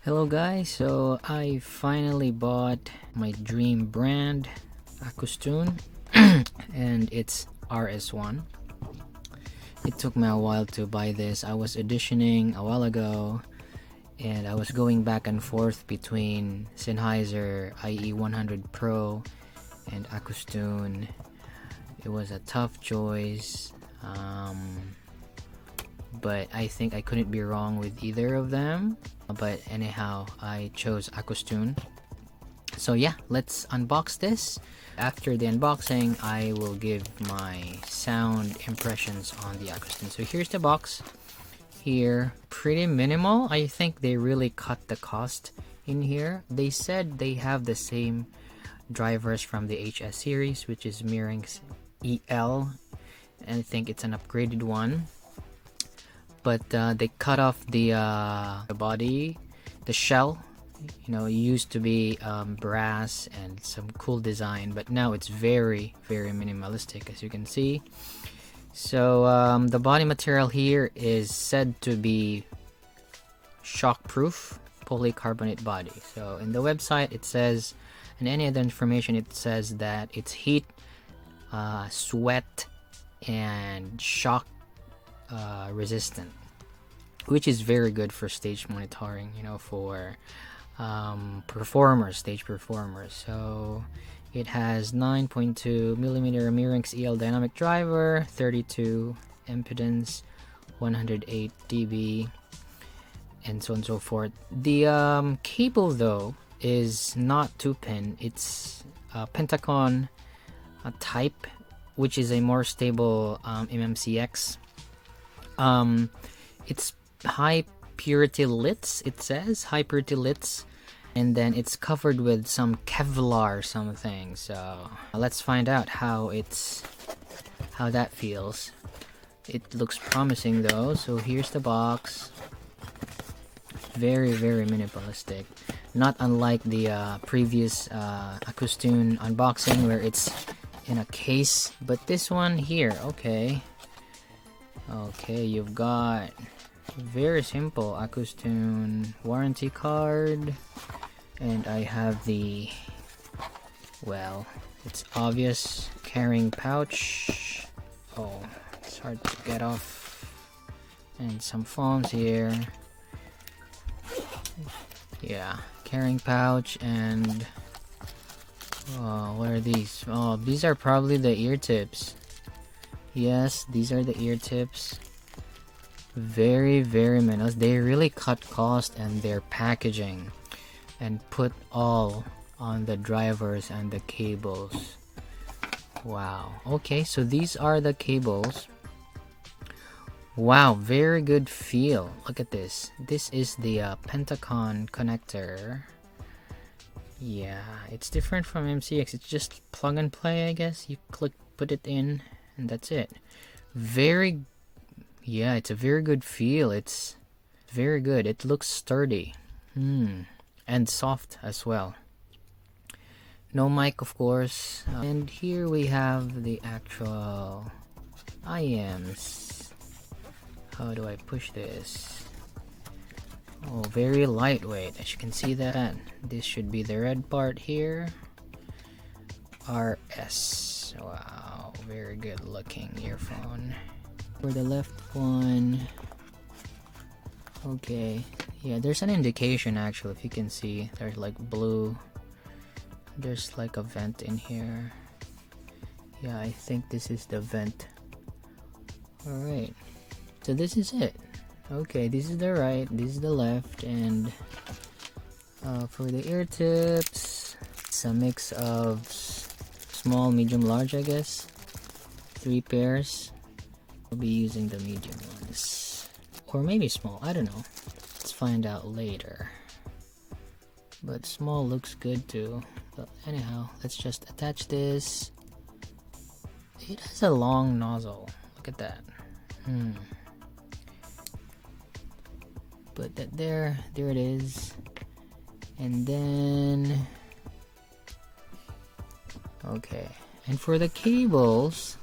Hello guys, so I finally bought my dream brand, Acoustune, and it's RS1. It took me a while to buy this. I was auditioning a while ago, and I was going back and forth between Sennheiser IE100 Pro and Acoustune. It was a tough choice, but I think I couldn't be wrong with either of them. But anyhow, I chose Acoustune. So yeah, let's unbox this. After the unboxing, I will give my sound impressions on the Acoustune. So here's the box. Here, pretty minimal. I think they really cut the cost in here. They said they have the same drivers from the HS series, which is Mirror's EL, and I think it's an upgraded one. But they cut off the body, the shell. You know, it used to be brass and some cool design, but now it's very minimalistic, as you can see. So the body material here is said to be shockproof polycarbonate body. So in the website it says, and any other information, it says that it's heat, sweat, and shock resistant, which is very good for stage monitoring, you know, for stage performers. So it has 9.2 millimeter Mirror's EL dynamic driver, 32 impedance, 108 dB, and so on and so forth. The cable though is not 2-pin, it's Pentacon type, which is a more stable MMCX. It's high purity lits, it says high purity lits, and then it's covered with some Kevlar something. So let's find out how that feels. It looks promising though. So here's the box. Very minimalistic, not unlike the previous Acoustune unboxing where it's in a case, but this one here, okay, you've got very simple Acoustune warranty card, and I have the, well, it's obvious, carrying pouch. Oh, it's hard to get off, and some foams here. Yeah, carrying pouch, and what are these? Oh, these are probably the ear tips. Yes, these are the ear tips. Very minimal. They really cut cost and their packaging and put all on the drivers and the cables. Wow. Okay, so these are the cables. Wow, very good feel. Look at this. This is the Pentacon connector. Yeah, it's different from MCX. It's just plug and play, I guess. You click, put it in, and that's it. Yeah, it's a very good feel. It's very good. It looks sturdy. And soft as well. No mic, of course. And here we have the actual iems. How do I push this? Oh, very lightweight, as you can see that. This should be the red part here. RS. Wow, very good looking earphone. For the left one, okay, yeah, there's an indication actually, if you can see, there's like blue, there's like a vent in here. Yeah, I think this is the vent. Alright, so this is it. Okay, this is the right, this is the left, and for the ear tips, it's a mix of small, medium, large, I guess. 3 pairs. I'll be using the medium ones, or maybe small, I don't know, let's find out later. But small looks good too. But anyhow, let's just attach this. It has a long nozzle, look at that. Put that there it is. And then, okay, and for the cables,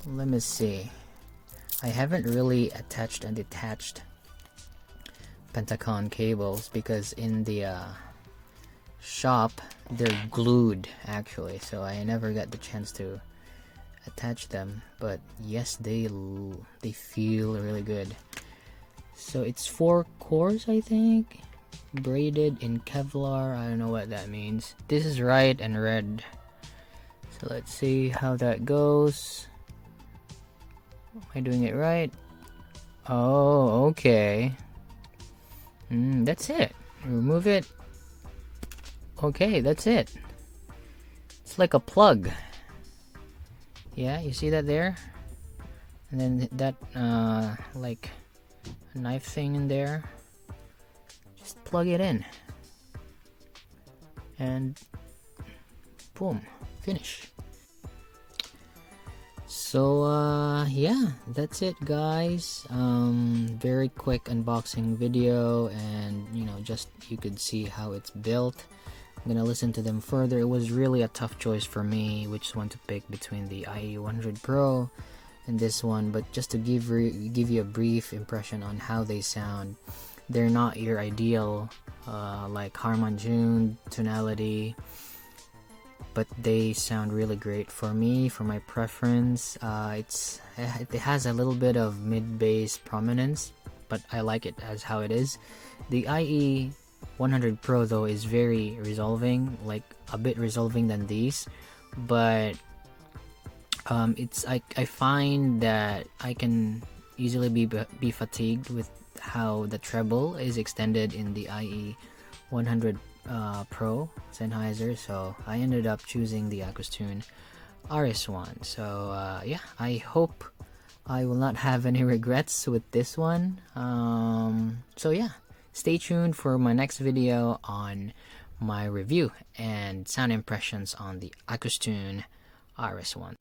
let me see. I haven't really attached and detached, Pentacon cables, because in the shop they're glued actually, so I never got the chance to attach them. But yes, they feel really good. So it's 4 cores, I think, braided in Kevlar. I don't know what that means. This is right and red, so let's see how that goes. Am I doing it right? Oh, okay. That's it. Remove it. Okay, that's it. It's like a plug. Yeah, you see that there? And then that like a knife thing in there. Just plug it in. And boom, finish. So yeah, that's it guys. Very quick unboxing video, and you know, just you could see how it's built. I'm gonna listen to them further. It was really a tough choice for me which one to pick between the IE100 Pro and this one, but just to give you a brief impression on how they sound, they're not your ideal like Harman June tonality, but they sound really great for me, for my preference. It has a little bit of mid-bass prominence, but I like it as how it is. The IE100 Pro though is very resolving, like a bit resolving than these, but I find that I can easily be fatigued with how the treble is extended in the IE100 Pro Sennheiser, so I ended up choosing the Acoustune RS ONE. So yeah, I hope I will not have any regrets with this one. So yeah, stay tuned for my next video on my review and sound impressions on the Acoustune RS ONE.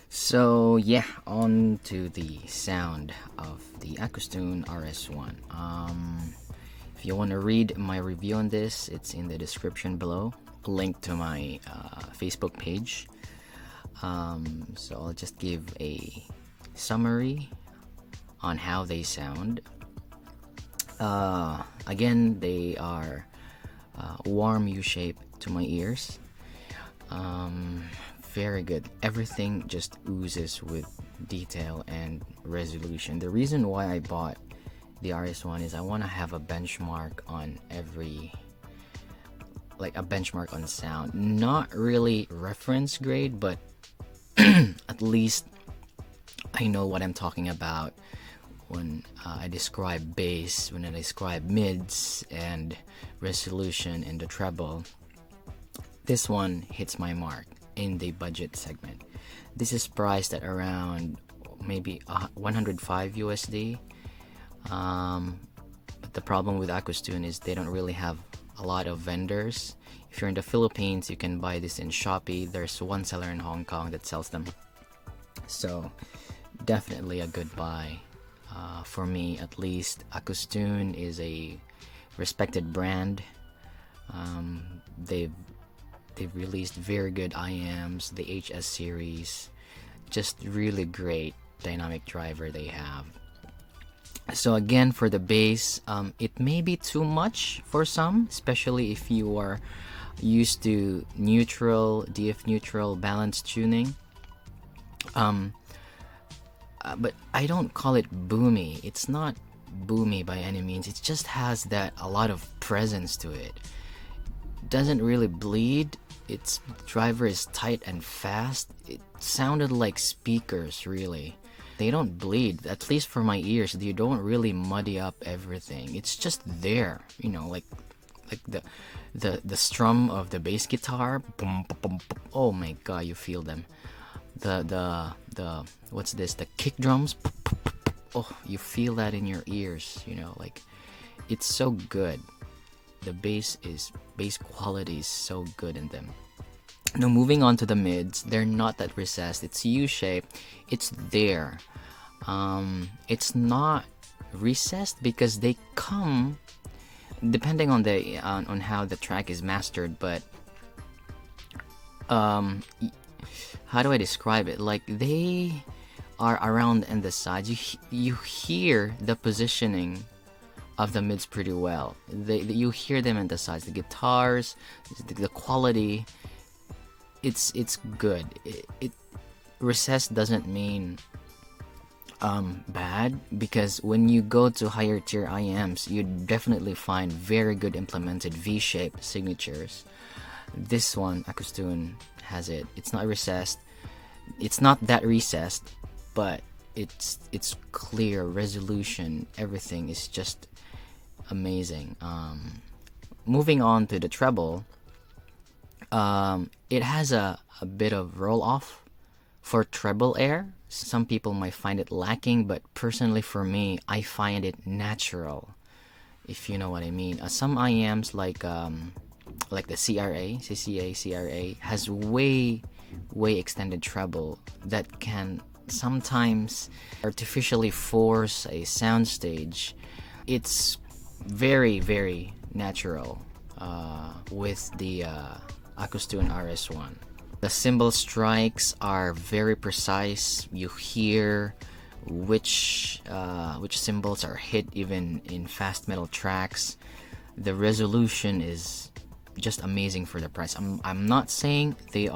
So yeah, on to the sound of the Acoustune RS ONE. If you want to read my review on this, it's in the description below, a link to my Facebook page. So I'll just give a summary on how they sound. Again, they are warm U-shape to my ears. Very good. Everything just oozes with detail and resolution. The reason why I bought the RS ONE is I want to have a benchmark on a benchmark on sound. Not really reference grade, but at least I know what I'm talking about when I describe bass, when I describe mids and resolution in the treble. This one hits my mark in the budget segment. This is priced at around maybe 105 USD. But the problem with Acoustune is they don't really have a lot of vendors. If you're in the Philippines, you can buy this in Shopee. There's one seller in Hong Kong that sells them. So definitely a good buy for me, at least. Acoustune is a respected brand. They've released very good iems, the HS series, just really great dynamic driver they have. So again, for the bass, it may be too much for some, especially if you are used to neutral, DF neutral, balanced tuning. But I don't call it boomy. It's not boomy by any means. It just has a lot of presence to it. Doesn't really bleed. Its driver is tight and fast. It sounded like speakers, really. They don't bleed, at least for my ears. They don't really muddy up everything. It's just there, you know, like the strum of the bass guitar. Boom, boom, boom, boom. Oh my god, you feel them. The what's this? The kick drums. Oh, you feel that in your ears. You know, like it's so good. The bass quality is so good in them. Now moving on to the mids, they're not that recessed. It's U-shaped. It's there. It's not recessed because they come depending on on how the track is mastered. But how do I describe it? Like they are around in the sides. You hear the positioning of the mids pretty well. You hear them emphasize the guitars, the quality. It's good. Recessed doesn't mean bad, because when you go to higher tier iems, you definitely find very good implemented V-shaped signatures. This one, Acoustune, has it. It's not recessed. It's not that recessed, but it's clear resolution. Everything is just amazing. Moving on to the treble, it has a bit of roll off for treble air. Some people might find it lacking, but personally for me, I find it natural, if you know what I mean. Some IEMs like the CCA has way extended treble that can sometimes artificially force a soundstage. It's very natural with the Acoustune RS ONE. The cymbal strikes are very precise. You hear which cymbals are hit even in fast metal tracks. The resolution is just amazing for the price. I'm not saying they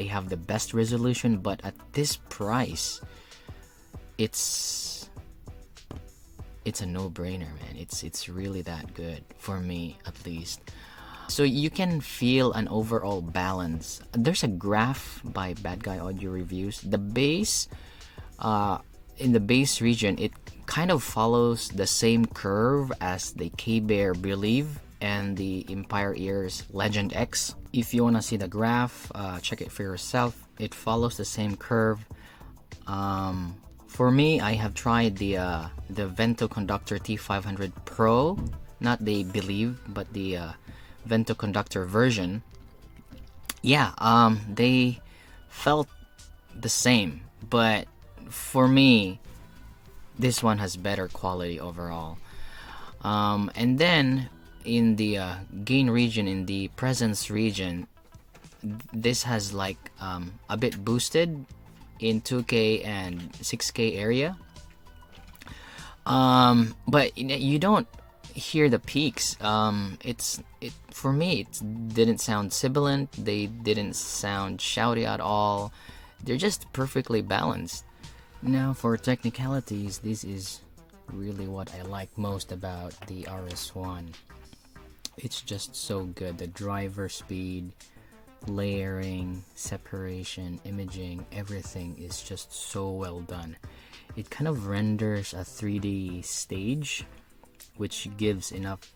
have the best resolution, but at this price, it's a no-brainer, man. It's really that good, for me at least. So you can feel an overall balance. There's a graph by Bad Guy Audio Reviews. The bass, in the bass region, it kind of follows the same curve as the K-Bear Believe and the Empire Ears Legend X. If you want to see the graph, check it for yourself. It follows the same curve. For me, I have tried the Vento Conductor T500 Pro, not the Believe, but the Vento Conductor version. Yeah, they felt the same, but for me, this one has better quality overall. And then in the gain region, in the presence region, this has like a bit boosted in 2K and 6K area, but you don't hear the peaks. For me, it didn't sound sibilant. They didn't sound shouty at all. They're just perfectly balanced. Now for technicalities, this is really what I like most about the RS ONE. It's just so good. The driver speed, layering, separation, imaging, everything is just so well done. It kind of renders a 3D stage, which gives enough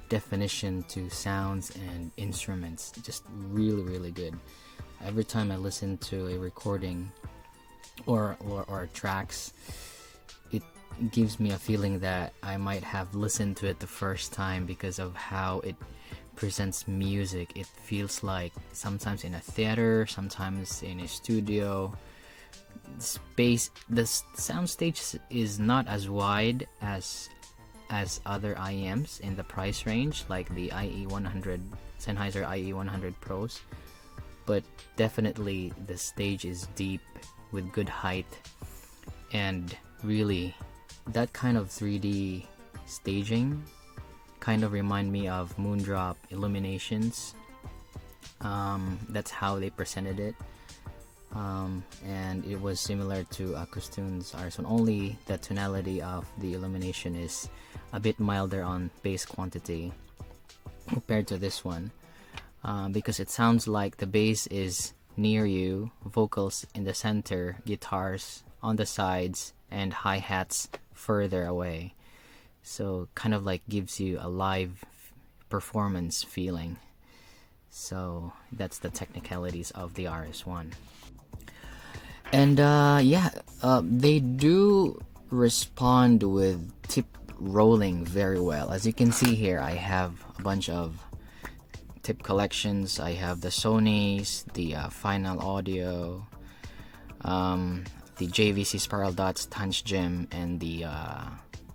definition to sounds and instruments. Just really good. Every time I listen to a recording or tracks, it gives me a feeling that I might have listened to it the first time because of how it presents music. It feels like sometimes in a theater, sometimes in a studio. The sound stage is not as wide as other IEMs in the price range, like the IE100 Sennheiser IE100 Pros, but definitely the stage is deep with good height, and really that kind of 3D staging kind of remind me of Moondrop Illuminations. That's how they presented it. And it was similar to Acoustune's RS ONE, only the tonality of the illumination is a bit milder on bass quantity compared to this one, because it sounds like the bass is near you, vocals in the center, guitars on the sides, and hi-hats further away. So kind of like gives you a live performance feeling. So that's the technicalities of the RS ONE. And they do respond with tip rolling very well. As you can see here, I have a bunch of tip collections. I have the Sony's, the Final Audio, the JVC Spiral Dots Tanch Gem, and the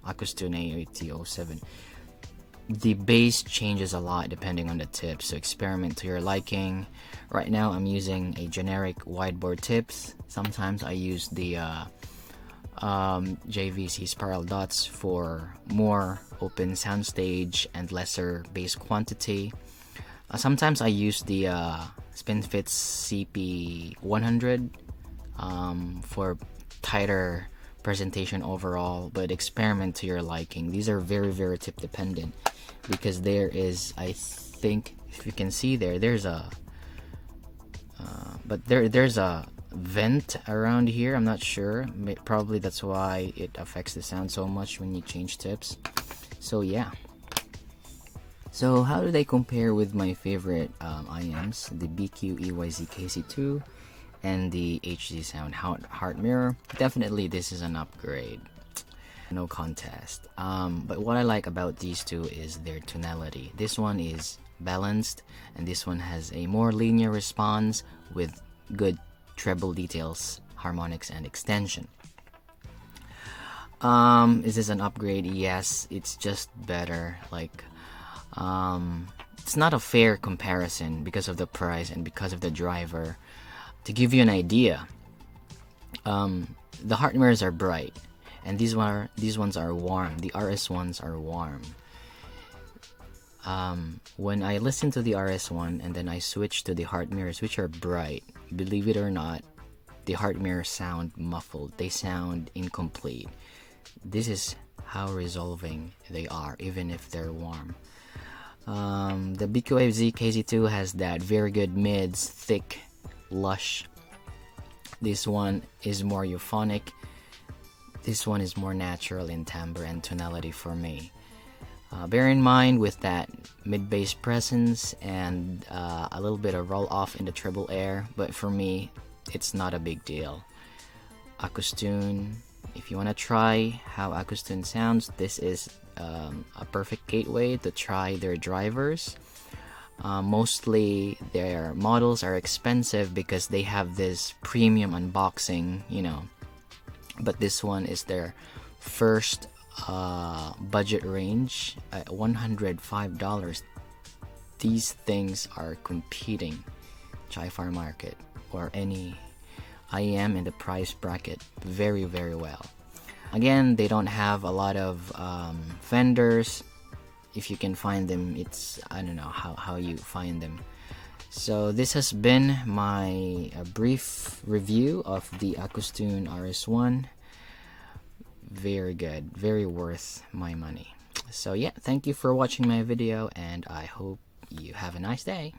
Acoustune A8007. The bass changes a lot depending on the tip, so experiment to your liking. Right now I'm using a generic wideboard tips. Sometimes I use the JVC spiral dots for more open soundstage and lesser bass quantity. Sometimes I use the Spinfits CP100 for tighter presentation overall, but experiment to your liking. These are very tip dependent, because there is, I think if you can see there's a there's a vent around here. I'm not sure, probably that's why it affects the sound so much when you change tips. So yeah, so how do they compare with my favorite iems, the BQ EYZ KC2 and the HZ Sound Heart Mirror? Definitely this is an upgrade, no contest. But what I like about these two is their tonality. This one is balanced and this one has a more linear response with good treble details, harmonics, and extension. Is this an upgrade? Yes, it's just better. Like, it's not a fair comparison because of the price and because of the driver. To give you an idea, the heart mirrors are bright and these ones are warm. The RS ones are warm. When I listen to the RS one and then I switch to the heart mirrors, which are bright, believe it or not, the heart mirrors sound muffled. They sound incomplete. This is how resolving they are, even if they're warm. The BQAZ KZ2 has that very good mids, thick, lush. This one is more euphonic. This one is more natural in timbre and tonality for me. Bear in mind with that mid bass presence and a little bit of roll off in the treble air, but for me it's not a big deal. Acoustune, if you want to try how Acoustune sounds, this is a perfect gateway to try their drivers. Mostly their models are expensive because they have this premium unboxing, you know, but this one is their first budget range at $105. These things are competing Chi-Fi market or any IEM in the price bracket very well. Again, they don't have a lot of vendors. If you can find them, it's, I don't know how you find them. So this has been my brief review of the Acoustune RS ONE. Very good, very worth my money. So yeah, thank you for watching my video and I hope you have a nice day.